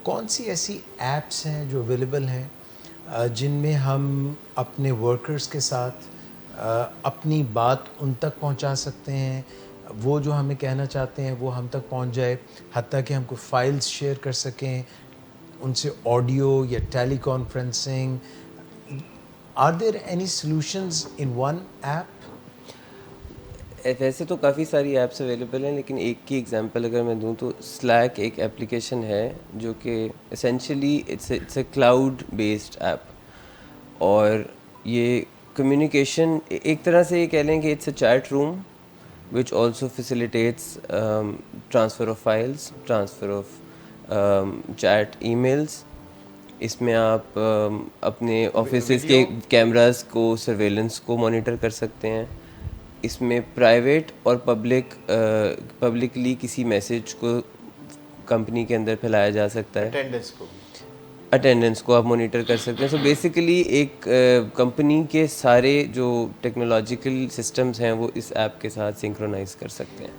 کون سی ایسی ایپس ہیں جو اویلیبل ہیں جن میں ہم اپنے ورکرز کے ساتھ اپنی بات ان تک پہنچا سکتے ہیں, وہ جو ہمیں کہنا چاہتے ہیں وہ ہم تک پہنچ جائے, حتیٰ کہ ہم کو فائلز شیئر کر سکیں ان سے, آڈیو یا teleconferencing. Are there any solutions in one app? ویسے تو کافی ساری ایپس اویلیبل ہیں, لیکن ایک کی ایگزامپل اگر میں دوں تو سلیک ایک اپلیکیشن ہے جو کہ essentially it's a cloud based app, اور یہ کمیونیکیشن ایک طرح سے یہ کہہ لیں کہ it's a chat room which also facilitates transfer of files, transfer of chat emails. اس میں آپ اپنے آفیسز کے کیمراز کو, سرویلنس کو مانیٹر کر سکتے ہیں. اس میں پرائیویٹ اور پبلکلی کسی میسیج کو کمپنی کے اندر پھیلایا جا سکتا ہے, اٹینڈنس کو آپ مانیٹر کر سکتے ہیں. سو بیسیکلی ایک کمپنی کے سارے جو ٹیکنالوجیکل سسٹمز ہیں وہ اس ایپ کے ساتھ سنکرونائز کر سکتے ہیں.